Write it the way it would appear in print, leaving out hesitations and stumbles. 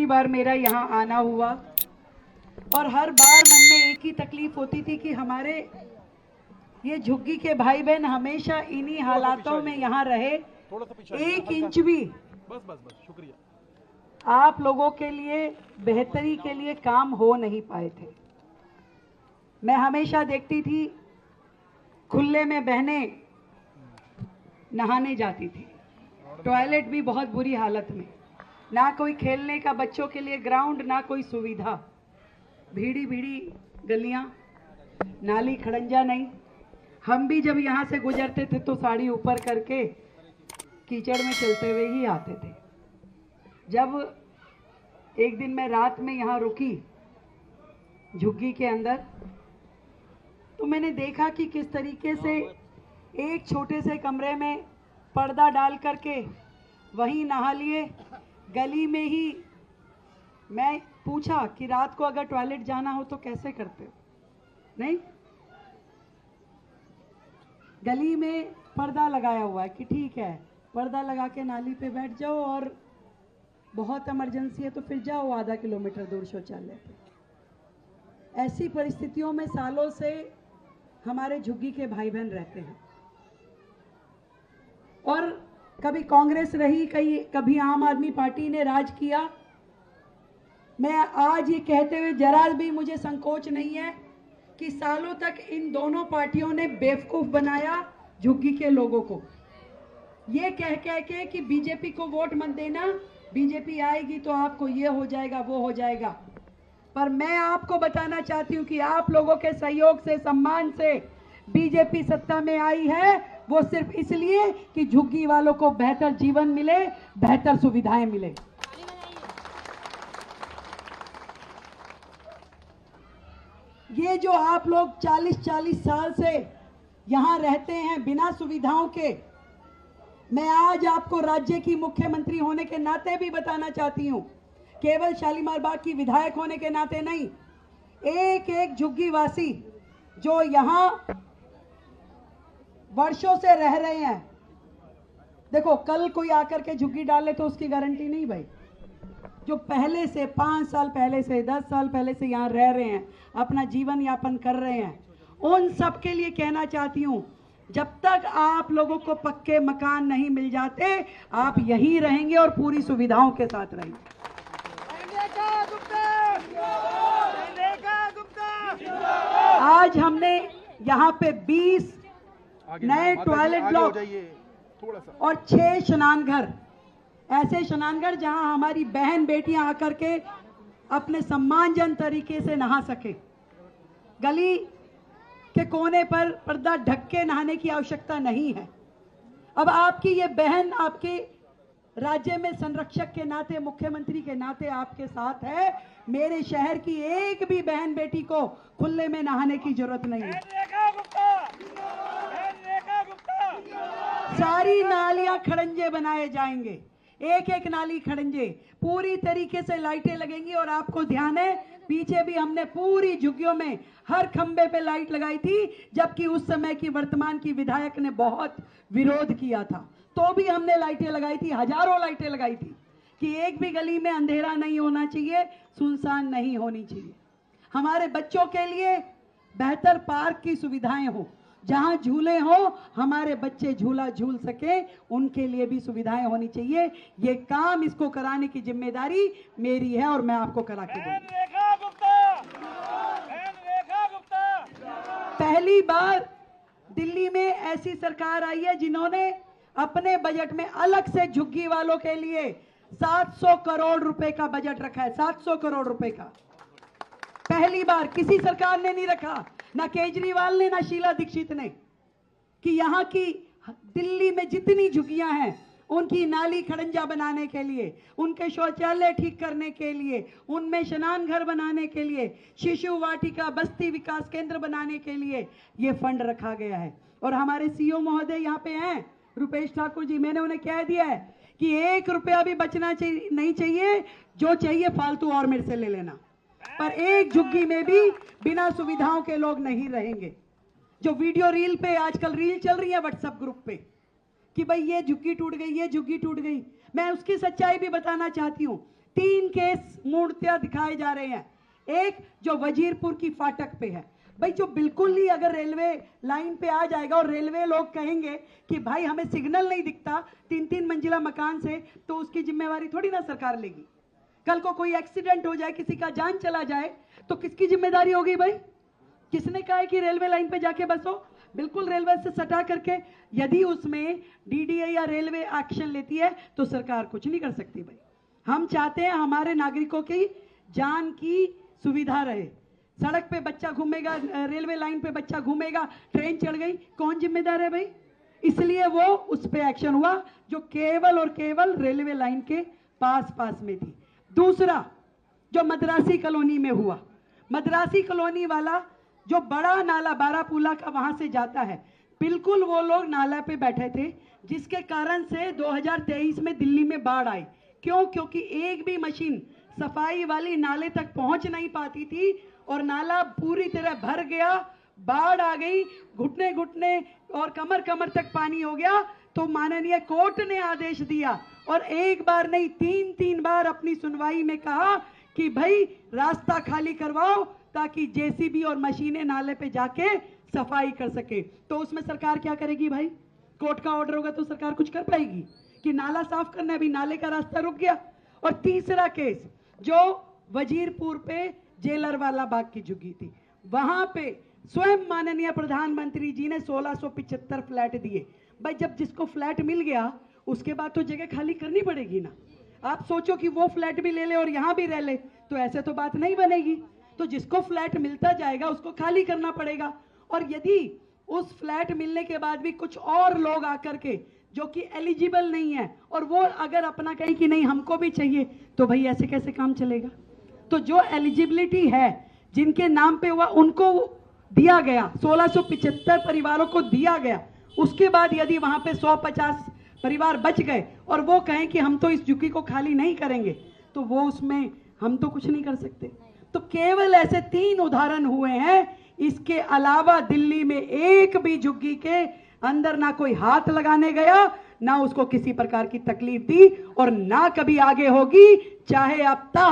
आखिरी बार मेरा यहाँ आना हुआ और हर बार मन में एक ही तकलीफ होती थी कि हमारे ये झुग्गी के भाई बहन हमेशा इन्हीं हालातों में यहाँ रहे, एक इंच भी बस शुक्रिया। आप लोगों के लिए बेहतरी के लिए काम हो नहीं पाए थे। मैं हमेशा देखती थी खुले में बहनें नहाने जाती थी, टॉयलेट भी बहुत बुरी हालत में, ना कोई खेलने का बच्चों के लिए ग्राउंड, ना कोई सुविधा, भीड़ी भीड़ी गलियां, नाली खड़ंजा नहीं। हम भी जब यहाँ से गुजरते थे तो साड़ी ऊपर करके कीचड़ में चलते हुए ही आते थे। जब एक दिन मैं रात में यहाँ रुकी झुग्गी के अंदर, तो मैंने देखा कि किस तरीके से एक छोटे से कमरे में पर्दा डाल करके वहीं नहा लिए, गली में ही। मैं पूछा कि रात को अगर टॉयलेट जाना हो तो कैसे करते हो? नहीं, गली में पर्दा लगाया हुआ है कि ठीक है पर्दा लगा के नाली पे बैठ जाओ और बहुत इमरजेंसी है तो फिर जाओ आधा किलोमीटर दूर शौचालय पे। ऐसी परिस्थितियों में सालों से हमारे झुग्गी के भाई बहन रहते हैं और कभी कांग्रेस रही, कभी आम आदमी पार्टी ने राज किया। मैं आज ये कहते हुए जरा भी मुझे संकोच नहीं है कि सालों तक इन दोनों पार्टियों ने बेवकूफ बनाया झुग्गी के लोगों को, ये कह के कि बीजेपी को वोट मत देना, बीजेपी आएगी तो आपको ये हो जाएगा वो हो जाएगा। पर मैं आपको बताना चाहती हूँ कि आप लोगों के सहयोग से, सम्मान से बीजेपी सत्ता में आई है, वो सिर्फ इसलिए कि झुग्गी वालों को बेहतर जीवन मिले, बेहतर सुविधाएं मिले। ये जो आप लोग 40-40 साल से यहां रहते हैं बिना सुविधाओं के, मैं आज आपको राज्य की मुख्यमंत्री होने के नाते भी बताना चाहती हूं, केवल शालीमार बाग की विधायक होने के नाते नहीं, एक एक झुग्गी वासी जो यहां वर्षों से रह रहे हैं। देखो कल कोई आकर के झुग्गी डाले तो उसकी गारंटी नहीं भाई। जो पहले से 5 साल पहले से 10 साल पहले से यहाँ रह रहे हैं, अपना जीवन यापन कर रहे हैं, उन सब के लिए कहना चाहती हूँ, जब तक आप लोगों को पक्के मकान नहीं मिल जाते आप यहीं रहेंगे और पूरी सुविधाओं के साथ रहेंगे। आज हमने यहाँ पे 20 नए टॉयलेट ब्लॉक और 6 स्नान घर, ऐसे स्नान घर जहां हमारी बहन बेटियां आकर के अपने सम्मानजनक तरीके से नहा सके। गली के कोने पर पर्दा ढक के नहाने की आवश्यकता नहीं है। अब आपकी ये बहन आपके राज्य में संरक्षक के नाते, मुख्यमंत्री के नाते आपके साथ है। मेरे शहर की एक भी बहन बेटी को खुले में नहाने की जरूरत नहीं है। सारी नालियां खड़ंजे बनाए जाएंगे, एक एक नाली खड़ंजे, पूरी तरीके से लाइटें लगेंगी। और आपको ध्यान है पीछे भी हमने पूरी झुग्गियों में हर खंबे पे लाइट लगाई थी, जबकि उस समय की वर्तमान की विधायक ने बहुत विरोध किया था, तो भी हमने लाइटें लगाई थी, हजारों लाइटें लगाई थी कि एक भी गली में अंधेरा नहीं होना चाहिए, सुनसान नहीं होनी चाहिए। हमारे बच्चों के लिए बेहतर पार्क की सुविधाएं हो, जहां झूले हो हमारे बच्चे झूला झूल सके, उनके लिए भी सुविधाएं होनी चाहिए। ये काम, इसको कराने की जिम्मेदारी मेरी है और मैं आपको करा के दूंगी। पहली बार दिल्ली में ऐसी सरकार आई है जिन्होंने अपने बजट में अलग से झुग्गी वालों के लिए 700 करोड़ रुपए का बजट रखा है। 700 करोड़ रुपए का पहली बार किसी सरकार ने नहीं रखा, ना केजरीवाल ने, ना शीला दीक्षित ने, कि यहाँ की दिल्ली में जितनी झुग्गियां हैं उनकी नाली खड़ंजा बनाने के लिए, उनके शौचालय ठीक करने के लिए, उनमें स्नान घर बनाने के लिए, शिशु वाटिका, बस्ती विकास केंद्र बनाने के लिए ये फंड रखा गया है। और हमारे सीओ महोदय यहाँ पे हैं, रुपेश ठाकुर जी, मैंने उन्हें कह दिया है कि 1 रुपया भी बचना नहीं चाहिए, जो चाहिए फालतू और मेरे से ले लेना। पर एक झुग्गी में भी बिना सुविधाओं के लोग नहीं रहेंगे। जो वीडियो रील पे आजकल रील चल रही है व्हाट्सएप ग्रुप पे कि भाई ये झुग्गी टूट गई, ये झुग्गी टूट गई, मैं उसकी सच्चाई भी बताना चाहती हूँ 3 केस मूर्तियां दिखाए जा रहे हैं। एक जो वजीरपुर की फाटक पे है, भाई जो बिल्कुल ही अगर रेलवे लाइन पे आ जाएगा और रेलवे लोग कहेंगे कि भाई हमें सिग्नल नहीं दिखता 3-3 मंजिला मकान से, तो उसकी जिम्मेवारी थोड़ी ना सरकार लेगी। कल को कोई एक्सीडेंट हो जाए, किसी का जान चला जाए, तो किसकी जिम्मेदारी होगी भाई? किसने कहा है कि रेलवे लाइन पे जाके बसो? बिल्कुल रेलवे से सटा करके यदि उसमें डीडीए या रेलवे एक्शन लेती है तो सरकार कुछ नहीं कर सकती भाई। हम चाहते हैं हमारे नागरिकों की जान की सुविधा रहे। सड़क पे बच्चा घूमेगा, रेलवे लाइन पे बच्चा घूमेगा, ट्रेन चढ़ गई, कौन जिम्मेदार है भाई? इसलिए वो उस पे एक्शन हुआ जो केवल और केवल रेलवे लाइन के पास में थी। दूसरा जो मद्रासी कॉलोनी में हुआ, मद्रासी कॉलोनी वाला जो बड़ा नाला बारापूला का वहां से जाता है, बिल्कुल वो लोग नाला पे बैठे थे, जिसके कारण से 2023 में दिल्ली में बाढ़ आई। क्यों? क्योंकि एक भी मशीन सफाई वाली नाले तक पहुंच नहीं पाती थी और नाला पूरी तरह भर गया, बाढ़ आ गई, घुटने घुटने और कमर कमर तक पानी हो गया। तो माननीय कोर्ट ने आदेश दिया और एक बार नहीं 3 बार अपनी सुनवाई में कहा कि भाई रास्ता खाली करवाओ ताकि जेसीबी और मशीनें नाले पे जाके सफाई कर सके। तो उसमें सरकार क्या करेगी भाई? कोर्ट का ऑर्डर होगा तो सरकार कुछ कर पाएगी कि नाला साफ करना है? अभी नाले का रास्ता रुक गया। और तीसरा केस जो वजीरपुर पे जेलर वाला बाग की झुग्गी थी, वहां पे स्वयं माननीय प्रधानमंत्री जी ने 1675 फ्लैट दिए। भाई जब जिसको फ्लैट मिल गया उसके बाद तो जगह खाली करनी पड़ेगी ना। आप सोचो कि वो फ्लैट भी ले ले और यहां भी रह ले, तो ऐसे तो बात नहीं बनेगी। तो जिसको फ्लैट मिलता जाएगा उसको खाली करना पड़ेगा। और यदि उस फ्लैट मिलने के बाद भी कुछ और लोग आकर के जो कि एलिजिबल नहीं है और वो अगर अपना कहें कि नहीं हमको भी चाहिए, तो भाई ऐसे कैसे काम चलेगा? तो जो एलिजिबिलिटी है, जिनके नाम पे हुआ उनको दिया गया, 1675 परिवारों को दिया गया। उसके बाद यदि वहां पे 150 परिवार बच गए और वो कहें कि हम तो इस झुग्गी को खाली नहीं करेंगे, तो वो उसमें हम तो कुछ नहीं कर सकते। तो केवल ऐसे 3 उदाहरण हुए हैं। इसके अलावा दिल्ली में एक भी झुग्गी के अंदर ना कोई हाथ लगाने गया, ना उसको किसी प्रकार की तकलीफ दी और ना कभी आगे होगी, चाहे अब तक